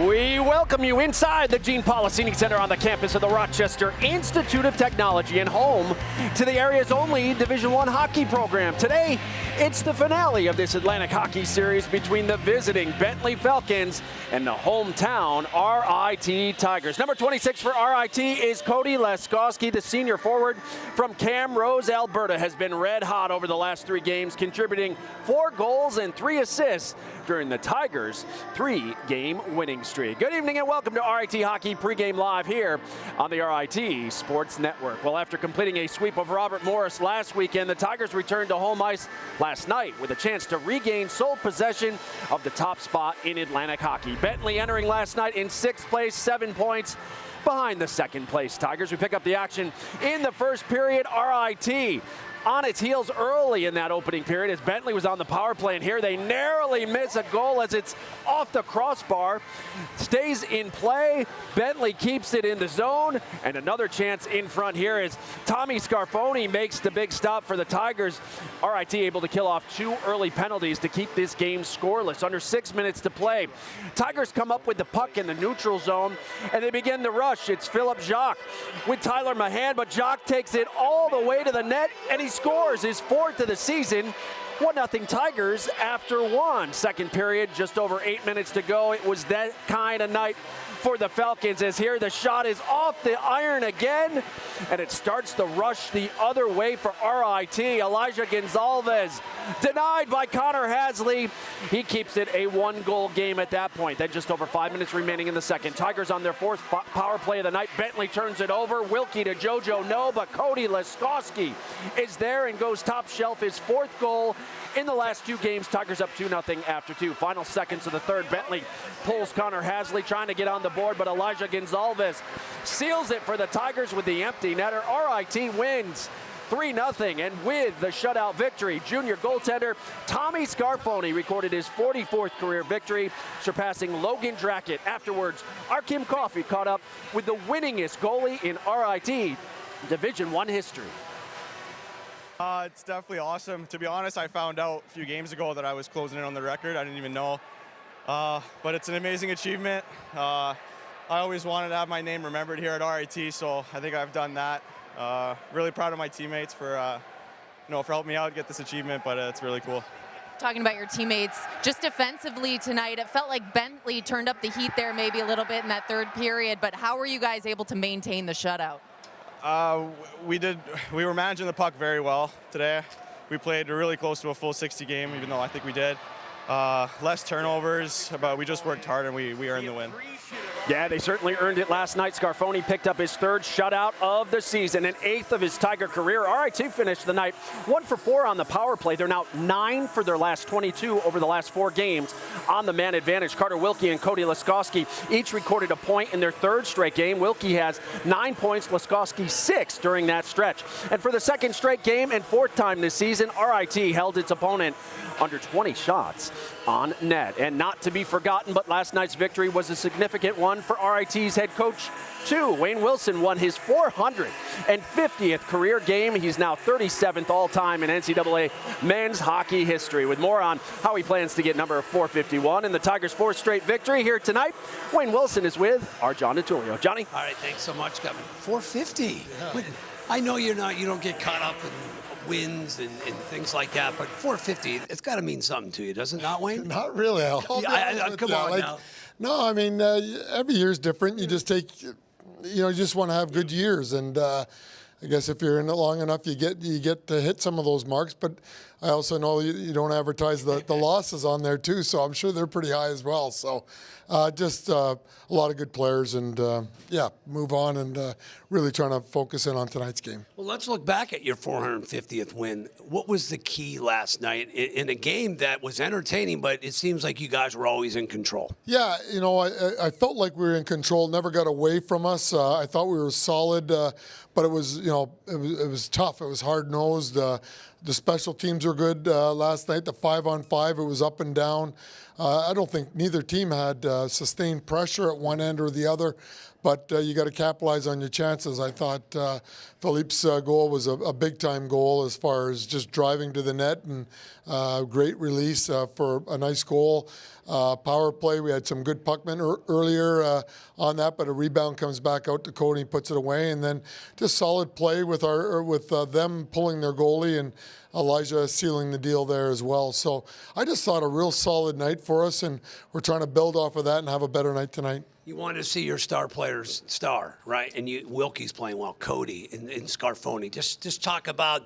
We welcome you inside the Gene Policini Center on the campus of the Rochester Institute of Technology and home to the area's only Division I hockey program. Today, it's the finale of this Atlantic Hockey Series between the visiting Bentley Falcons and the hometown RIT Tigers. Number 26 for RIT is Cody Leskoski, the senior forward from Camrose, Alberta, has been red hot over the last 3 games, contributing 4 goals and 3 assists during the Tigers' 3-game winning streak. Good evening and welcome to RIT Hockey Pregame Live here on the RIT Sports Network. Well, after completing a sweep of Robert Morris last weekend, the Tigers returned to home ice last night with a chance to regain sole possession of the top spot in Atlantic hockey. Bentley entering last night in 6th place, 7 points behind the 2nd place Tigers. We pick up the action in the first period. RIT on its heels early in that opening period as Bentley was on the power play, and here they narrowly miss a goal as it's off the crossbar. Stays in play. Bentley keeps it in the zone, and another chance in front here as Tommy Scarfoni makes the big stop for the Tigers. RIT able to kill off 2 early penalties to keep this game scoreless. Under 6 minutes to play. Tigers come up with the puck in the neutral zone, and they begin the rush. It's Philip Jacques with Tyler Mahan, but Jacques takes it all the way to the net, and he scores his 4th of the season. 1-0 Tigers after 1. Second period, just over 8 minutes to go. It was that kind of night for the Falcons as here the shot is off the iron again, and it starts the rush the other way for RIT. Elijah Gonzalez denied by Connor Hasley. He keeps it a 1-goal game at that point. Then just over 5 minutes remaining in the second. Tigers on their 4th power play of the night. Bentley turns it over. Wilkie to JoJo, no, but Cody Leskoski is there and goes top shelf, his 4th goal in the last 2 games. Tigers up 2-0 after 2. Final seconds of the third. Bentley pulls Connor Hasley trying to get on the board, but Elijah Gonzalez seals it for the Tigers with the empty netter. RIT wins 3-0, and with the shutout victory, junior goaltender Tommy Scarfoni recorded his 44th career victory, surpassing Logan Drackett. Afterwards, our Kim Coffey caught up with the winningest goalie in RIT Division I history. It's definitely awesome. To be honest, I found out a few games ago that I was closing in on the record. I didn't even know. But it's an amazing achievement. I always wanted to have my name remembered here at RIT, so I think I've done that. Really proud of my teammates for helping me out get this achievement, but it's really cool. Talking about your teammates, just defensively tonight, it felt like Bentley turned up the heat there maybe a little bit in that third period, but how were you guys able to maintain the shutout? We were managing the puck very well today. We played really close to a full 60 game, even though I think we did. Less turnovers, but we just worked hard and we earned the win. Yeah, they certainly earned it last night. Scarfoni picked up his 3rd shutout of the season, an 8th of his Tiger career. RIT finished the night 1 for 4 on the power play. They're now 9 for their last 22 over the last 4 games on the man advantage. Carter Wilkie and Cody Leskoski each recorded a point in their 3rd straight game. Wilkie has 9 points, Leskoski 6 during that stretch. And for the 2nd straight game and 4th time this season, RIT held its opponent under 20 shots on net. And not to be forgotten, but last night's victory was a significant one for RIT's head coach, too. Wayne Wilson won his 450th career game. He's now 37th all-time in NCAA men's hockey history. With more on how he plans to get number 451 and the Tigers' 4th straight victory here tonight, Wayne Wilson is with our John DeTullio. Johnny? All right, thanks so much, Kevin. 450. Yeah. I know you don't get caught up in wins and things like that, but 450, it's got to mean something to you, does it not, Wayne? Not really. Come on now. No, I mean, every year is different. You just take, you just want to have good years. And I guess if you're in it long enough, you get to hit some of those marks. But I also know you don't advertise the losses on there, too. So I'm sure they're pretty high as well. So just a lot of good players. And, move on and really trying to focus in on tonight's game. Well, let's look back at your 450th win. What was the key last night in a game that was entertaining, but it seems like you guys were always in control? Yeah, I felt like we were in control, never got away from us. I thought we were solid, but it was, it was tough. It was hard-nosed. The special teams were good last night. The 5-on-5, it was up and down. I don't think neither team had sustained pressure at one end or the other, but you got to capitalize on your chances. I thought Philippe's goal was a big-time goal as far as just driving to the net, and great release for a nice goal. Power play, we had some good puckmen earlier on that, but a rebound comes back out to Cody and puts it away, and then just solid play with them pulling their goalie and Elijah sealing the deal there as well. So I just thought a real solid night for us, and we're trying to build off of that and have a better night tonight. You wanted to see your star players star, right? And Wilkie's playing well, Cody and Scarfoni. Just talk about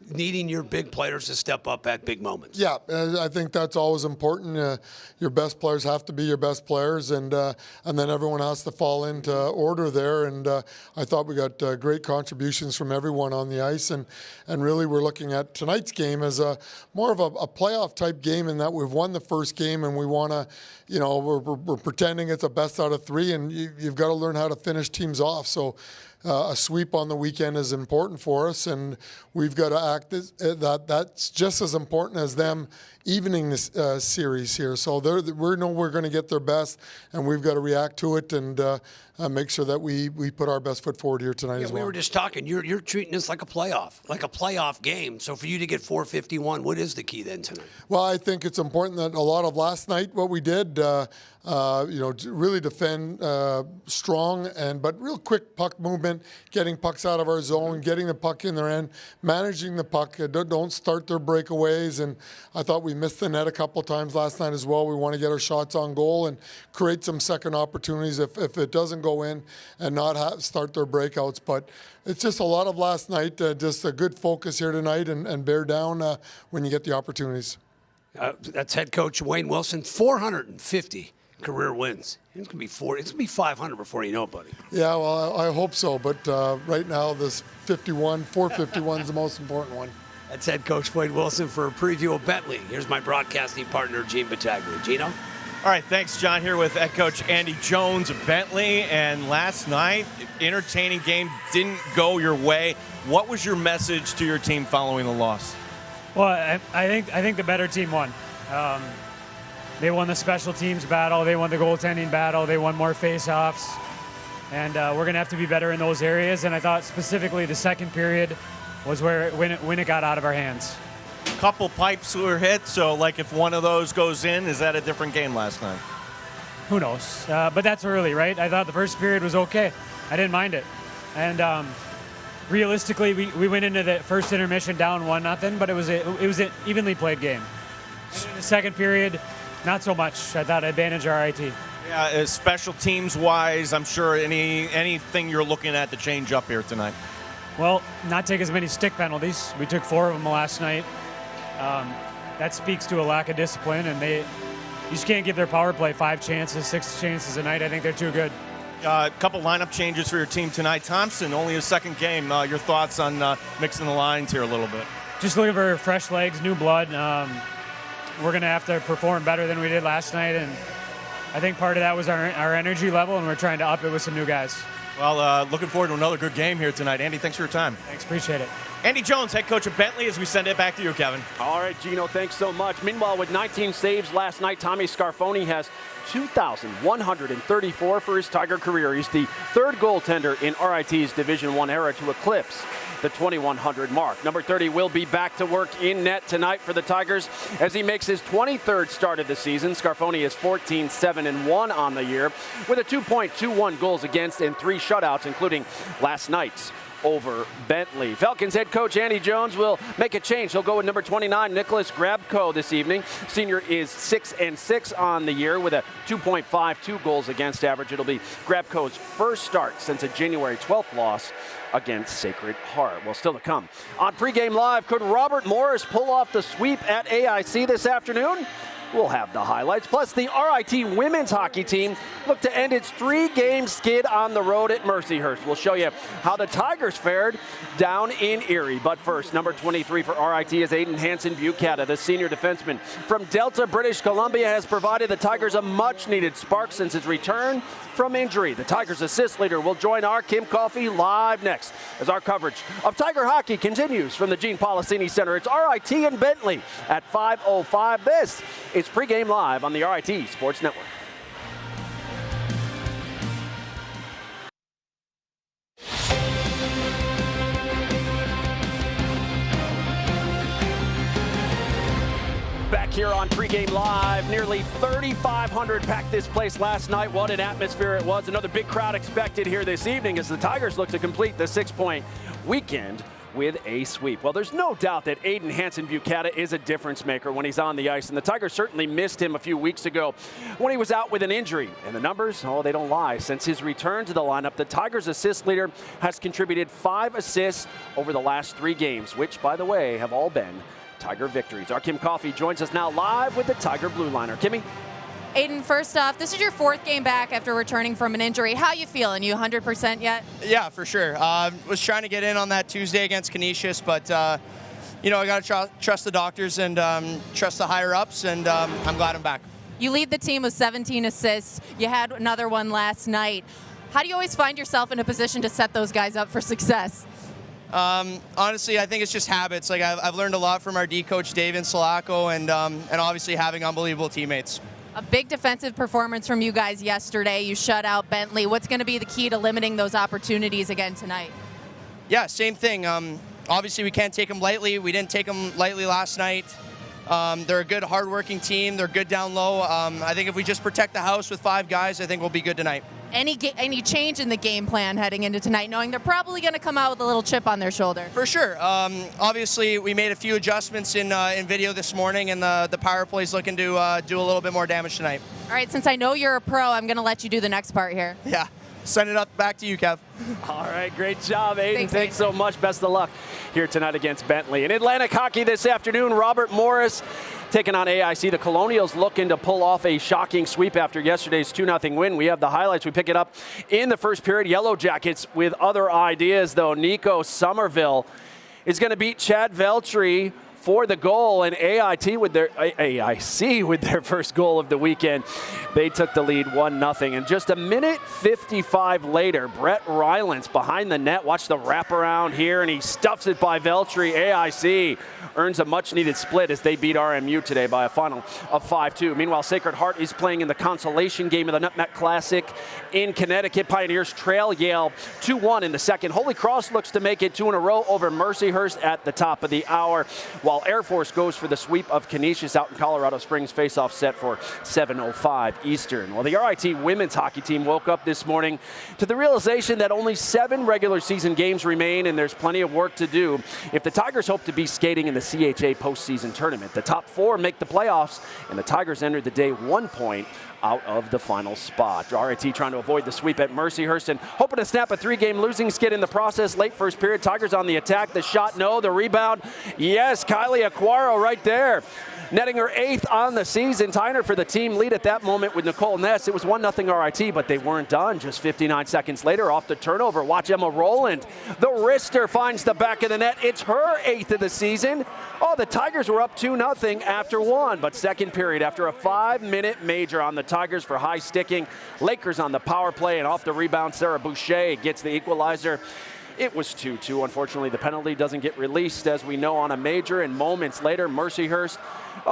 needing your big players to step up at big moments. Yeah, I think that's always important. Your best players have to be your best players, and then everyone has to fall into order there. And I thought we got great contributions from everyone on the ice, and really we're looking at tonight's game as more of a playoff type game in that we've won the first game, and we want to, we're pretending it's a best out of three, and you've got to learn how to finish teams off. So a sweep on the weekend is important for us, and we've got to act that's just as important as them evening this series here. So we know we're going to get their best, and we've got to react to it and make sure that we put our best foot forward here tonight as well. We were just talking. You're treating this like a playoff game. So for you to get 451, what is the key then tonight? Well, I think it's important that a lot of last night, what we did, really defend strong but real quick puck movement, getting pucks out of our zone, getting the puck in their end, managing the puck. Don't start their breakaways. And I thought we missed the net a couple of times last night as well. We want to get our shots on goal and create some second opportunities if it doesn't go in, and not start their breakouts. But it's just a lot of last night, just a good focus here tonight, and bear down when you get the opportunities. That's head coach Wayne Wilson, 450 career wins. It's gonna be 500 before you know it, buddy. Yeah, well, I hope so. But right now, this 451 is the most important one. That's head coach Wayne Wilson for a preview of Bentley. Here's my broadcasting partner, Gene Battaglia. Gino? All right, thanks, John. Here with head coach Andy Jones of Bentley. And last night, entertaining game, didn't go your way. What was your message to your team following the loss? Well, I think the better team won. They won the special teams battle. They won the goaltending battle. They won more face-offs. And we're going to have to be better in those areas. And I thought specifically the second period was when it got out of our hands. Couple pipes were hit, so like if one of those goes in, is that a different game last night? Who knows? But that's early, right? I thought the first period was okay. I didn't mind it. And realistically, we went into the first intermission down 1-0, but it was an evenly played game. In the second period, not so much. I thought advantage RIT. Yeah, special teams wise, I'm sure anything you're looking at to change up here tonight. Well, not take as many stick penalties. We took 4 of them last night. That speaks to a lack of discipline, and you just can't give their power play 5 chances, 6 chances a night. I think they're too good. A couple lineup changes for your team tonight. Thompson, only his second game. Your thoughts on mixing the lines here a little bit? Just looking for fresh legs, new blood. We're going to have to perform better than we did last night, and I think part of that was our energy level, and we're trying to up it with some new guys. Well, looking forward to another good game here tonight. Andy, thanks for your time. Thanks, appreciate it. Andy Jones, head coach of Bentley, as we send it back to you, Kevin. All right, Gino, thanks so much. Meanwhile, with 19 saves last night, Tommy Scarfoni has 2,134 for his Tiger career. He's the third goaltender in RIT's Division I era to eclipse the 2,100 mark. Number 30 will be back to work in net tonight for the Tigers as he makes his 23rd start of the season. Scarfoni is 14-7-1 on the year with a 2.21 goals against and 3 shutouts, including last night's over Bentley. Falcons head coach Andy Jones will make a change. He'll go with number 29, Nicholas Grabko, this evening. Senior is 6-6 on the year with a 2.52 goals against average. It'll be Grabko's first start since a January 12th loss against Sacred Heart. Well, still to come. On Pregame Live, could Robert Morris pull off the sweep at AIC this afternoon? We'll have the highlights. Plus, the RIT women's hockey team look to end its 3-game skid on the road at Mercyhurst. We'll show you how the Tigers fared down in Erie. But first, number 23 for RIT is Aiden Hansen-Buchanan, the senior defenseman from Delta, British Columbia, has provided the Tigers a much-needed spark since his return from injury. The Tigers assist leader will join our Kim Coffey live next as our coverage of Tiger hockey continues from the Gene Policini Center. It's RIT and Bentley at 5:05. This is Pregame Live on the RIT Sports Network. Back here on Pregame Live, nearly 3,500 packed this place last night. What an atmosphere it was. Another big crowd expected here this evening as the Tigers look to complete the 6-point weekend with a sweep. Well, there's no doubt that Aiden Hansen-Buchanan is a difference maker when he's on the ice, and the Tigers certainly missed him a few weeks ago when he was out with an injury. And the numbers, oh, they don't lie. Since his return to the lineup, the Tigers assist leader has contributed 5 assists over the last 3 games, which, by the way, have all been Tiger victories. Our Kim Coffey joins us now live with the Tiger Blue Liner. Kimmy? Aiden, first off, this is your 4th game back after returning from an injury. How you feeling? You 100% yet? Yeah, for sure. Was trying to get in on that Tuesday against Canisius, but I got to trust the doctors and trust the higher ups, and I'm glad I'm back. You lead the team with 17 assists. You had another one last night. How do you always find yourself in a position to set those guys up for success? Honestly, I think it's just habits. Like I've learned a lot from our D coach, Dave and Solako, and obviously having unbelievable teammates. A big defensive performance from you guys yesterday. You shut out Bentley. What's going to be the key to limiting those opportunities again tonight? Yeah, same thing. Obviously, we can't take them lightly. We didn't take them lightly last night. They're a good, hardworking team. They're good down low. I think if we just protect the house with 5 guys, I think we'll be good tonight. Any change in the game plan heading into tonight, knowing they're probably going to come out with a little chip on their shoulder? For sure. Obviously, we made a few adjustments in video this morning, and the power play is looking to do a little bit more damage tonight. All right, since I know you're a pro, I'm going to let you do the next part here. Yeah. Send it up back to you, Kev. All right, great job, Aiden. Thanks so much. Best of luck here tonight against Bentley. In Atlantic hockey this afternoon, Robert Morris taking on AIC. The Colonials looking to pull off a shocking sweep after yesterday's 2-0 win. We have the highlights. We pick it up in the first period. Yellow Jackets with other ideas, though. Nico Somerville is going to beat Chad Veltri for the goal, and AIC with their first goal of the weekend. They took the lead 1-0. And just a minute 55 later, Brett Rylance behind the net. Watch the wraparound here, and he stuffs it by Veltri. AIC earns a much-needed split as they beat RMU today by a final of 5-2. Meanwhile, Sacred Heart is playing in the consolation game of the Nutmeg Classic in Connecticut. Pioneers trail Yale 2-1 in the second. Holy Cross looks to make it 2 in a row over Mercyhurst at the top of the hour, while Air Force goes for the sweep of Canisius out in Colorado Springs. Face-off set for 7:05 Eastern. Well, the RIT women's hockey team woke up this morning to the realization that only 7 regular season games remain, and there's plenty of work to do if the Tigers hope to be skating in the CHA postseason tournament. The top 4 make the playoffs, and the Tigers entered the day 1 point out of the final spot. RIT trying to avoid the sweep at Mercyhurst and hoping to snap a 3-game losing skid in the process. Late first period, Tigers on the attack. The shot, no. The rebound, yes. Kylie Aquaro right there, netting her 8th on the season, tying her for the team lead at that moment with Nicole Ness. It was 1-0 RIT, but they weren't done. Just 59 seconds later, off the turnover, watch Emma Rowland. The wrister finds the back of the net. It's her 8th of the season. Oh, the Tigers were up 2-0 after 1, but second period, after a 5-minute major on the Tigers for high sticking, Lakers on the power play, and off the rebound, Sarah Boucher gets the equalizer. It was 2-2. Unfortunately, the penalty doesn't get released, as we know, on a major, and moments later, Mercyhurst,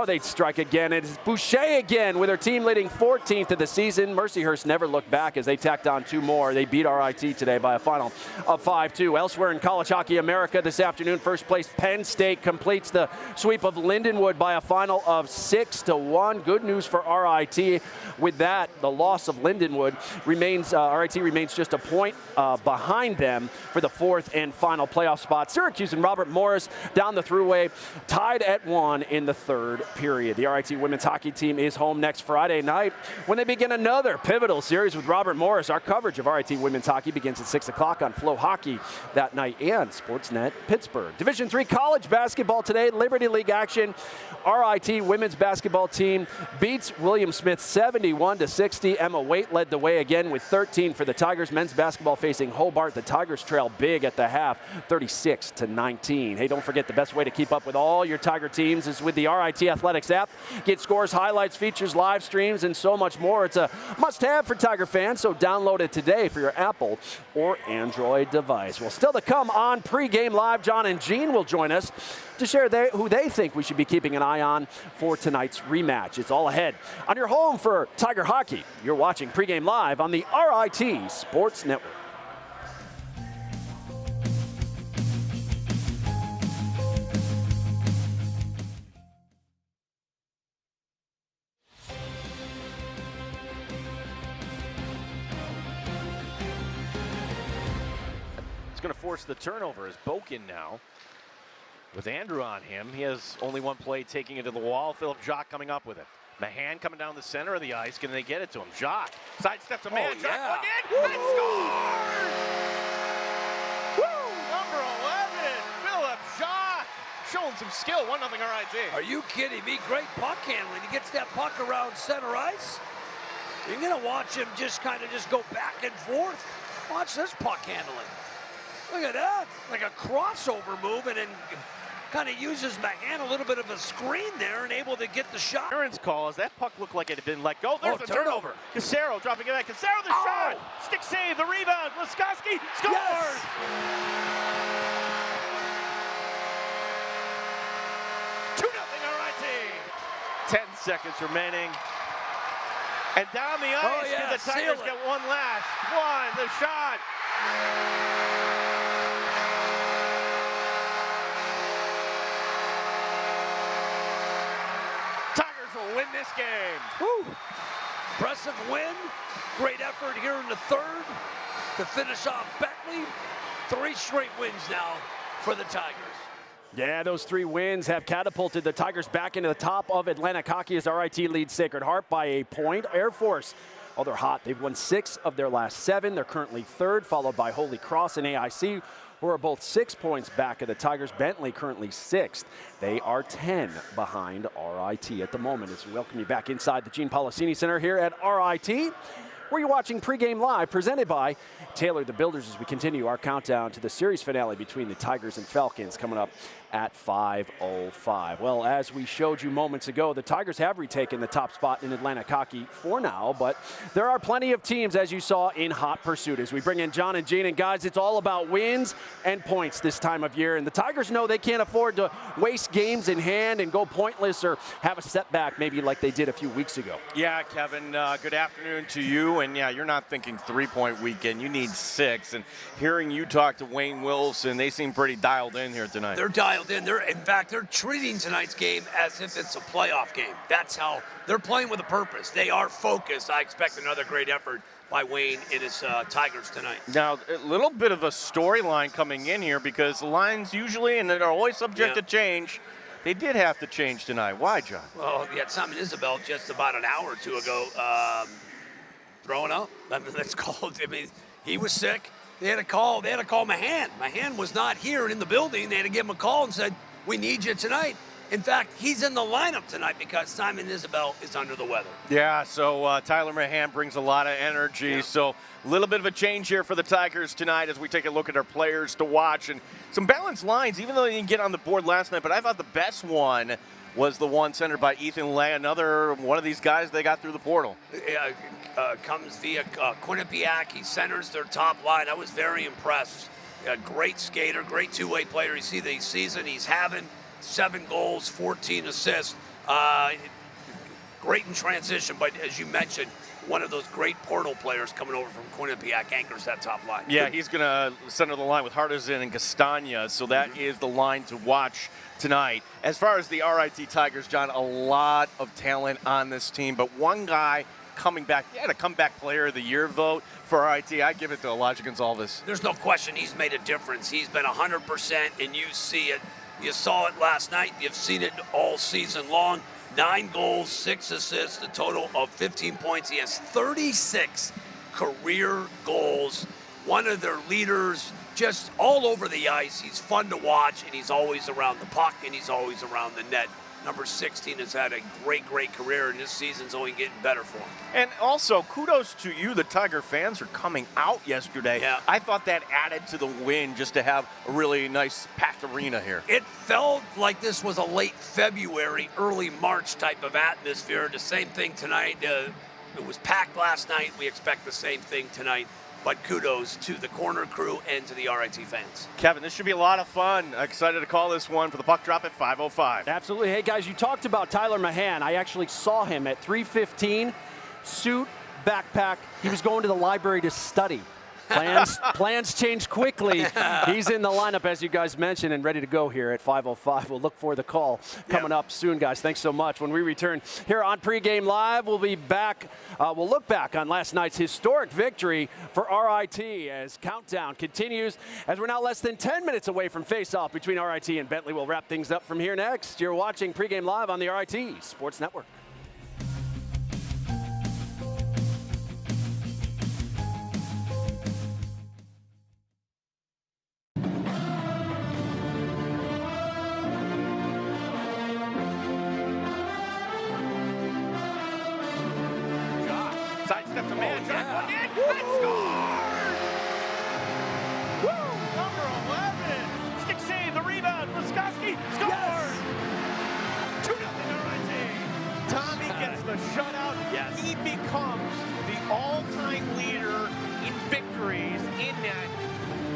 they'd strike again. It's Boucher again with her team leading 14th of the season. Mercyhurst never looked back as they tacked on 2 more. They beat RIT today by a final of 5-2. Elsewhere in College Hockey America this afternoon, first place Penn State completes the sweep of Lindenwood by a final of 6-1. Good news for RIT. With that, the loss of Lindenwood remains, RIT remains just a point behind them for the 4th and final playoff spot. Syracuse and Robert Morris down the thruway, tied at 1 in the 3rd third period. The RIT women's hockey team is home next Friday night when they begin another pivotal series with Robert Morris. Our coverage of RIT women's hockey begins at 6 o'clock on Flow Hockey that night and Sportsnet Pittsburgh. Division III college basketball today, Liberty League action. RIT women's basketball team beats William Smith 71-60. Emma Waite led the way again with 13 for the Tigers. Men's basketball facing Hobart. The Tigers trail big at the half, 36-19. Hey, don't forget the best way to keep up with all your Tiger teams is with the RIT Athletics app. Get scores, highlights, features, live streams, and so much more. It's a must-have for Tiger fans, so download it today for your Apple or Android device. Well, still to come on Pregame Live, John and Gene will join us to share who they think we should be keeping an eye on for tonight's rematch. It's all ahead on your home for Tiger hockey. You're watching Pregame Live on the RIT Sports Network. Going to force the turnover as Boken now. With Andrew on him, he has only one play taking it to the wall. Philip Jacques coming up with it. Mahan coming down the center of the ice. Can they get it to him? Jacques sidesteps a man. Jacques again and scores! Woo! Number 11, Philip Jacques. Showing some skill. 1-0 RIT. Are you kidding me? Great puck handling. He gets that puck around center ice. You're going to watch him just go back and forth. Watch this puck handling. Look at that, like a crossover move, and then kind of uses Mahan a little bit of a screen there and able to get the shot. Clearance call as that puck looked like it had been let go. There's the turnover. Casero dropping it back. Casero the shot. Stick save, the rebound. Laskowski scores. Yes. 2-0 RIT. 10 seconds remaining. And down the ice, the Tigers get one last. The shot. Win this game. Woo. Impressive win. Great effort here in the third to finish off Beckley. 3 straight wins now for the Tigers. Yeah, those 3 wins have catapulted the Tigers back into the top of Atlantic hockey as RIT leads Sacred Heart by a point. Air Force, oh, they're hot. They've won 6 of their last 7. They're currently third, followed by Holy Cross and AIC, who are both 6 points back of the Tigers. Bentley currently 6th. They are 10 behind RIT at the moment. As we welcome you back inside the Gene Policini Center here at RIT, where you're watching Pregame Live, presented by Taylor the Builders, as we continue our countdown to the series finale between the Tigers and Falcons coming up at 5:05. Well, as we showed you moments ago, the Tigers have retaken the top spot in Atlantic hockey for now, but there are plenty of teams, as you saw, in hot pursuit. As we bring in John and Gene, and guys, it's all about wins and points this time of year, and the Tigers know they can't afford to waste games in hand and go pointless or have a setback maybe like they did a few weeks ago. Yeah, Kevin, good afternoon to you, and yeah, you're not thinking 3-point weekend. You need 6, and hearing you talk to Wayne Wilson, they seem pretty dialed in here tonight. They're dialed in. In fact, they're treating tonight's game as if it's a playoff game. That's how they're playing with a purpose. They are focused. I expect another great effort by Wayne and his Tigers tonight. Now, a little bit of a storyline coming in here because the lines usually, and they're always subject to change, they did have to change tonight. Why, John? Well, you had Simon Isabel just about an hour or two ago throwing up. That's called. I mean, he was sick. They had to call Mahan. Mahan was not here in the building. They had to give him a call and said, we need you tonight. In fact, he's in the lineup tonight because Simon Isabel is under the weather. Yeah, so Tyler Mahan brings a lot of energy. Yeah. So a little bit of a change here for the Tigers tonight as we take a look at our players to watch. And some balanced lines, even though they didn't get on the board last night. But I thought the best one was the one centered by Ethan Lay, another one of these guys they got through the portal. Comes via Quinnipiac. He centers their top line. I was very impressed. A great skater, great two-way player. You see the season he's having, 7 goals, 14 assists. Great in transition, but as you mentioned, one of those great portal players coming over from Quinnipiac anchors that top line. Yeah, he's going to center the line with Hardison and Castagna, so that is the line to watch tonight. As far as the RIT Tigers, John, a lot of talent on this team, but one guy coming back, he had a comeback player of the year vote for RIT. I give it to Elijah Gonzalez. There's no question he's made a difference. He's been 100%, and you see it You saw it last night. You've seen it all season long. 9 goals, 6 assists, a total of 15 points. He has 36 career goals. One of their leaders, just all over the ice. He's fun to watch, and he's always around the puck, and he's always around the net. Number 16 has had a great, great career, and this season's only getting better for him. And also, kudos to you. The Tiger fans are coming out yesterday. Yeah. I thought that added to the win just to have a really nice packed arena here. It felt like this was a late February, early March type of atmosphere. The same thing tonight. It was packed last night. We expect the same thing tonight. But kudos to the corner crew and to the RIT fans. Kevin, this should be a lot of fun. Excited to call this one for the puck drop at 5:05. Absolutely. Hey, guys, you talked about Tyler Mahan. I actually saw him at 3:15, suit, backpack. He was going to the library to study. Plans change quickly. He's in the lineup, as you guys mentioned, and ready to go here at 5:05. We'll look for the call coming up soon, guys. Thanks so much. When we return here on Pregame Live, we'll be back. We'll look back on last night's historic victory for RIT as countdown continues. As we're now less than 10 minutes away from face-off between RIT and Bentley. We'll wrap things up from here next. You're watching Pregame Live on the RIT Sports Network. Sidestep to man. Jack in and scores! Woo! Number 11. Stick save, the rebound. Laskowski scores! 2-0 RIT. Tommy gets the shutout. Yes. He becomes the all-time leader in victories in net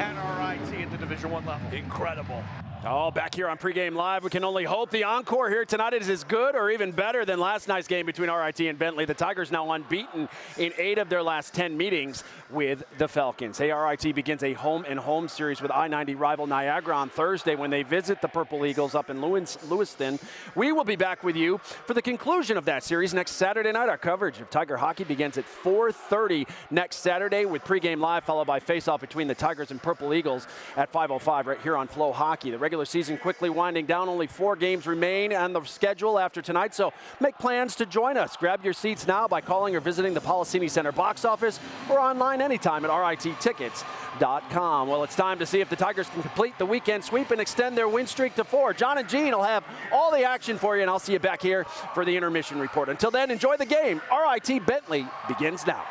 at RIT at the Division I level. Incredible. Oh, back here on Pregame Live, we can only hope the encore here tonight is as good or even better than last night's game between RIT and Bentley. The Tigers now unbeaten in 8 of their last 10 meetings with the Falcons. RIT begins a home-and-home series with I-90 rival Niagara on Thursday when they visit the Purple Eagles up in Lewiston. We will be back with you for the conclusion of that series next Saturday night. Our coverage of Tiger hockey begins at 4:30 next Saturday with Pregame Live, followed by face-off between the Tigers and Purple Eagles at 5:05 right here on Flow Hockey. The regular season quickly winding down. Only 4 games remain on the schedule after tonight, so make plans to join us. Grab your seats now by calling or visiting the Policini Center box office or online anytime at rittickets.com. Well, it's time to see if the Tigers can complete the weekend sweep and extend their win streak to 4. John and Gene will have all the action for you, and I'll see you back here for the intermission report. Until then, enjoy the game. RIT Bentley begins now.